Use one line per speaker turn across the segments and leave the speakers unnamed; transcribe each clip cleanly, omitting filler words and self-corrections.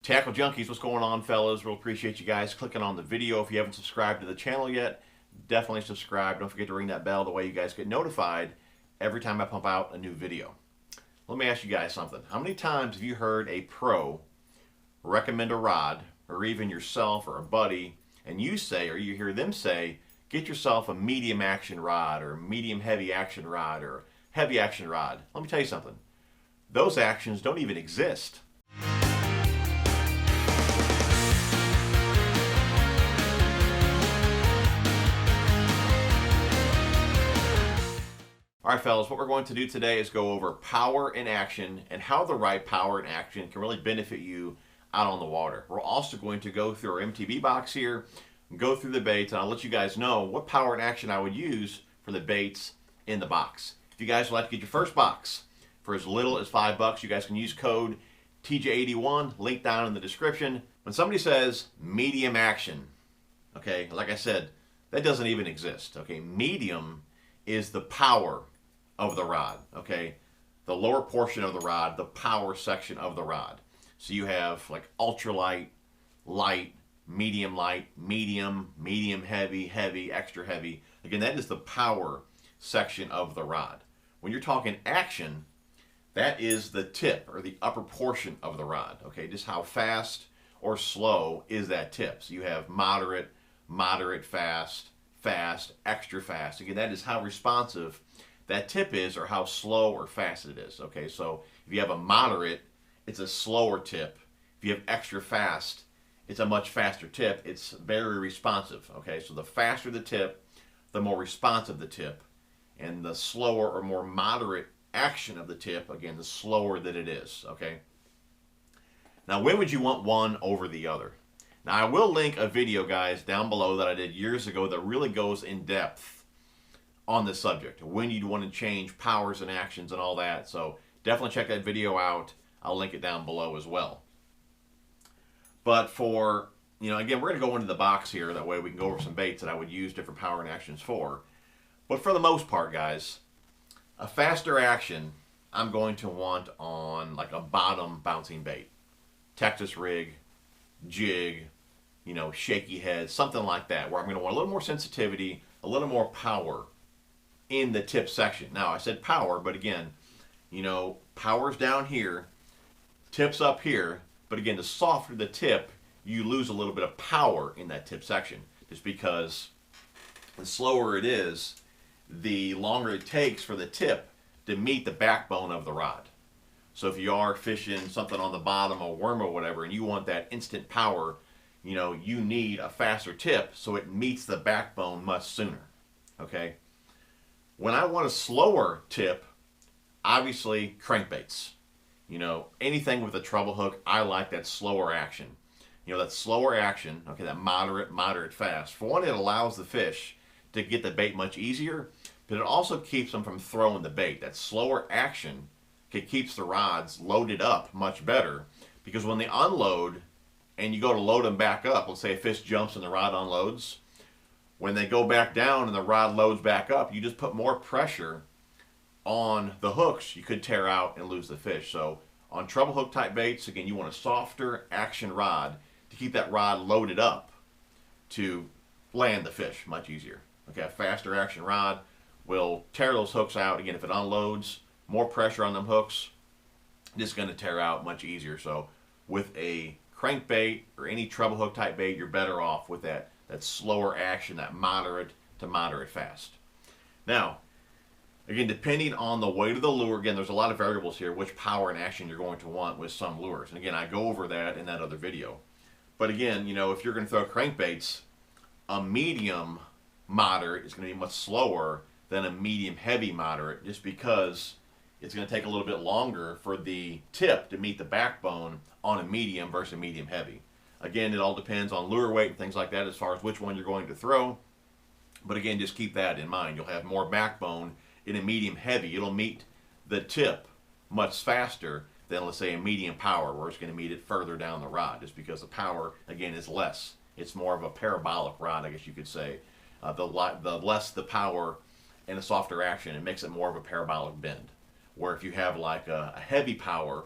Tackle Junkies, what's going on, fellas? Real appreciate you guys clicking on the video. If you haven't subscribed to the channel yet, definitely subscribe. Don't forget to ring that bell, the way you guys get notified every time I pump out a new video. Let me ask you guys something. How many times have you heard a pro recommend a rod, or even yourself or a buddy, and you say, or you hear them say, get yourself a medium action rod, or medium heavy action rod, or heavy action rod? Let me tell you something. Those actions don't even exist. Alright fellas, what we're going to do today is go over power in action and how the right power in action can really benefit you out on the water. We're also going to go through our MTB box here, go through the baits, and I'll let you guys know what power in action I would use for the baits in the box. If you guys would like to get your first box for as little as $5, you guys can use code TJ81, link down in the description. When somebody says medium action, okay, like I said, that doesn't even exist, okay? Medium is the power of the rod, okay? The lower portion of the rod, the power section of the rod. So you have like ultralight, light, medium, medium heavy, heavy, extra heavy. Again, that is the power section of the rod. When you're talking action, that is the tip or the upper portion of the rod, okay? Just how fast or slow is that tip. So you have moderate, fast, extra fast. Again, that is how responsive that tip is, or how slow or fast it is, okay? So if you have a moderate, it's a slower tip. If you have extra fast, it's a much faster tip. It's very responsive, okay? So the faster the tip, the more responsive the tip, and the slower or more moderate action of the tip, again, the slower that it is, okay? Now, when would you want one over the other? Now, I will link a video, guys, down below that I did years ago that really goes in depth on this subject, when you'd want to change powers and actions and all that. So definitely check that video out. I'll link it down below as well. But for, again, we're going to go into the box here. That way we can go over some baits that I would use different power and actions for. But for the most part, guys, a faster action I'm going to want on like a bottom bouncing bait. Texas rig, jig, shaky head, something like that, where I'm going to want a little more sensitivity, a little more power in the tip section. Now, I said power, but again, power's down here, tip's up here, but again, the softer the tip, you lose a little bit of power in that tip section, just because the slower it is, the longer it takes for the tip to meet the backbone of the rod. So if you are fishing something on the bottom, a worm or whatever, and you want that instant power, you need a faster tip so it meets the backbone much sooner, okay? When I want a slower tip, obviously crankbaits. Anything with a treble hook, I like that slower action. That slower action, okay, that moderate fast. For one, it allows the fish to get the bait much easier, but it also keeps them from throwing the bait. That slower action keeps the rods loaded up much better, because when they unload and you go to load them back up, let's say a fish jumps and the rod unloads, when they go back down and the rod loads back up, you just put more pressure on the hooks. You could tear out and lose the fish. So on treble hook type baits, again, you want a softer action rod to keep that rod loaded up to land the fish much easier. Okay, a faster action rod will tear those hooks out. Again, if it unloads, more pressure on them hooks, it's going to tear out much easier. So with a crankbait or any treble hook type bait, you're better off with that slower action, that moderate to moderate fast. Now, again, depending on the weight of the lure, again, there's a lot of variables here, which power and action you're going to want with some lures. And again, I go over that in that other video. But again, if you're going to throw crankbaits, a medium moderate is going to be much slower than a medium heavy moderate, just because it's going to take a little bit longer for the tip to meet the backbone on a medium versus a medium heavy. Again, it all depends on lure weight and things like that as far as which one you're going to throw. But again, just keep that in mind. You'll have more backbone in a medium heavy. It'll meet the tip much faster than, let's say, a medium power, where it's going to meet it further down the rod, just because the power, again, is less. It's more of a parabolic rod, I guess you could say. The less the power and a softer action, it makes it more of a parabolic bend. Where if you have like a heavy power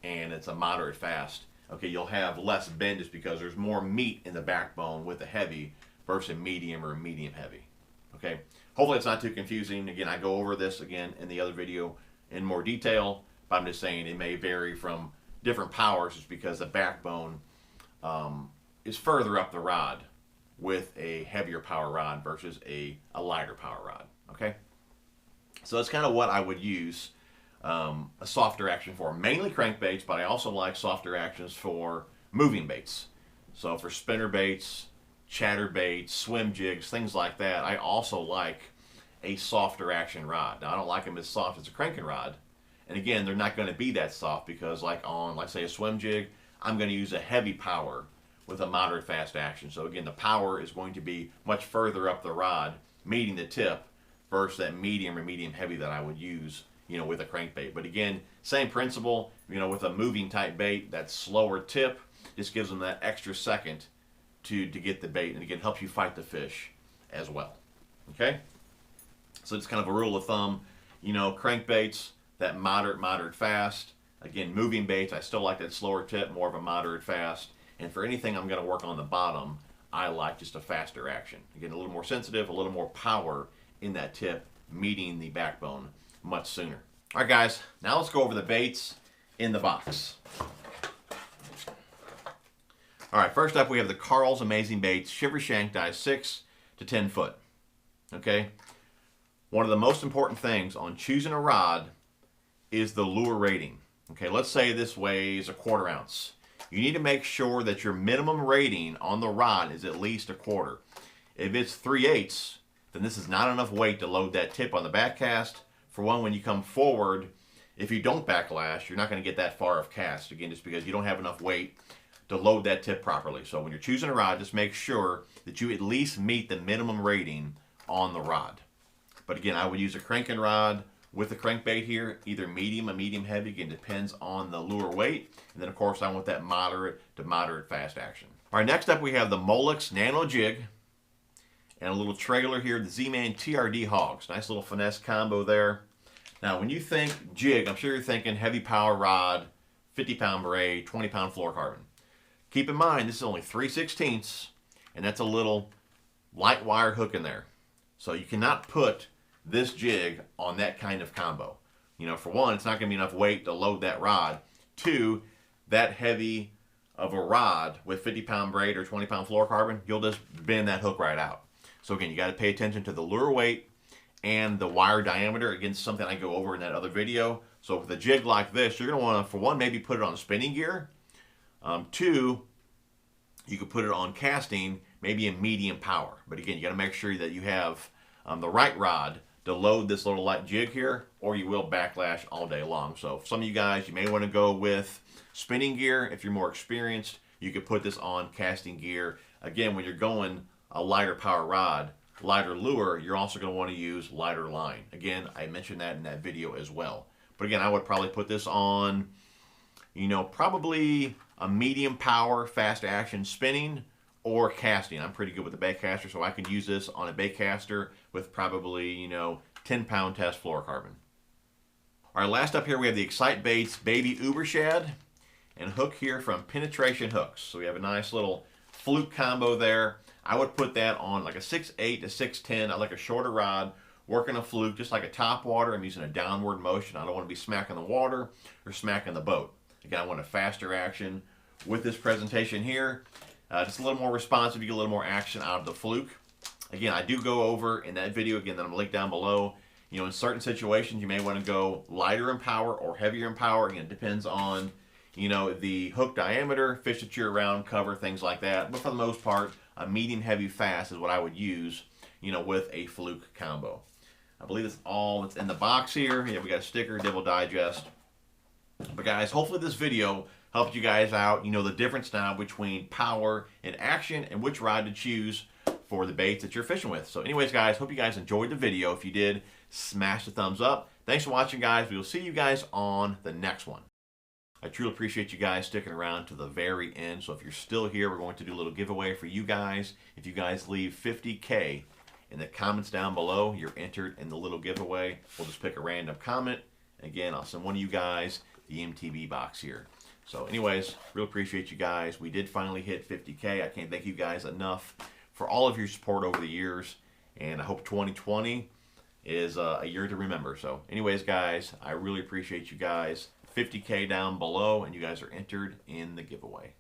and it's a moderate fast, okay, you'll have less bend just because there's more meat in the backbone with a heavy versus a medium or a medium heavy. Okay, hopefully it's not too confusing. Again, I go over this again in the other video in more detail, but I'm just saying it may vary from different powers just because the backbone is further up the rod with a heavier power rod versus a lighter power rod. Okay, so that's kind of what I would use a softer action for. Mainly crankbaits, but I also like softer actions for moving baits. So for spinner baits, chatter baits, swim jigs, things like that, I also like a softer action rod. Now I don't like them as soft as a cranking rod, and again, they're not going to be that soft because like on, like say, a swim jig, I'm going to use a heavy power with a moderate fast action. So again, the power is going to be much further up the rod, meeting the tip, versus that medium or medium heavy that I would use, you know, with a crankbait. But again, same principle, you know, with a moving type bait, that slower tip just gives them that extra second to get the bait, and again, helps you fight the fish as well. Okay? So it's kind of a rule of thumb, you know, crankbaits, that moderate fast. Again, moving baits, I still like that slower tip, more of a moderate fast. And for anything I'm going to work on the bottom, I like just a faster action. Again, a little more sensitive, a little more power in that tip, meeting the backbone much sooner. All right, guys, now let's go over the baits in the box. All right, first up we have the Karl's Amazing Baits Shiver Shank Dive 6 to 10 foot. Okay, one of the most important things on choosing a rod is the lure rating. Okay, let's say this weighs 1/4 ounce. You need to make sure that your minimum rating on the rod is at least 1/4. If it's 3/8, then this is not enough weight to load that tip on the back cast. For one, when you come forward, if you don't backlash, you're not going to get that far of cast. Again, just because you don't have enough weight to load that tip properly. So when you're choosing a rod, just make sure that you at least meet the minimum rating on the rod. But again, I would use a cranking rod with a crankbait here, either medium or medium heavy. Again, depends on the lure weight. And then of course I want that moderate to moderate fast action. All right, next up we have the Molex Nano Jig and a little trailer here, the Z-Man TRD Hogs. Nice little finesse combo there. Now when you think jig, I'm sure you're thinking heavy power rod, 50-pound braid, 20-pound fluorocarbon. Keep in mind this is only 3/16, and that's a little light wire hook in there. So you cannot put this jig on that kind of combo. You know, for one, it's not going to be enough weight to load that rod. Two, that heavy of a rod with 50-pound braid or 20-pound fluorocarbon, you'll just bend that hook right out. So again, you got to pay attention to the lure weight and the wire diameter. Again, something I go over in that other video. So with a jig like this, you're going to want to, for one, maybe put it on spinning gear. Two, you could put it on casting, maybe in medium power. But again, you got to make sure that you have the right rod to load this little light jig here, or you will backlash all day long. So for some of you guys, you may want to go with spinning gear. If you're more experienced, you could put this on casting gear. Again, when you're going a lighter power rod, lighter lure, you're also going to want to use lighter line. Again, I mentioned that in that video as well. But again, I would probably put this on, you know, probably a medium power fast action spinning or casting. I'm pretty good with the bait caster, so I could use this on a bait caster with probably, you know, 10-pound test fluorocarbon. All right, last up here we have the Excite Baits Baby Uber Shad and hook here from Penetration Hooks. So we have a nice little Fluke combo there. I would put that on like a 6/8 to 6/10. I like a shorter rod, working a Fluke, just like a top water. I'm using a downward motion. I don't want to be smacking the water or smacking the boat. Again, I want a faster action with this presentation here. Just a little more responsive, you get a little more action out of the Fluke. Again, I do go over in that video, again, that I'm going to link down below. You know, in certain situations, you may want to go lighter in power or heavier in power. Again, it depends on, you know, the hook diameter, fish that you're around, cover, things like that. But for the most part, a medium heavy fast is what I would use, you know, with a Fluke combo. I believe that's all that's in the box here. Yeah, we got a sticker, Devil Digest. But guys, hopefully this video helped you guys out. You know the difference now between power and action and which rod to choose for the baits that you're fishing with. So anyways, guys, hope you guys enjoyed the video. If you did, smash the thumbs up. Thanks for watching, guys. We will see you guys on the next one. I truly appreciate you guys sticking around to the very end. So if you're still here, we're going to do a little giveaway for you guys. If you guys leave 50K in the comments down below, you're entered in the little giveaway. We'll just pick a random comment. Again, I'll send one of you guys the MTB box here. So anyways, really appreciate you guys. We did finally hit 50K. I can't thank you guys enough for all of your support over the years. And I hope 2020 is a year to remember. So anyways, guys, I really appreciate you guys. 50K down below, and you guys are entered in the giveaway.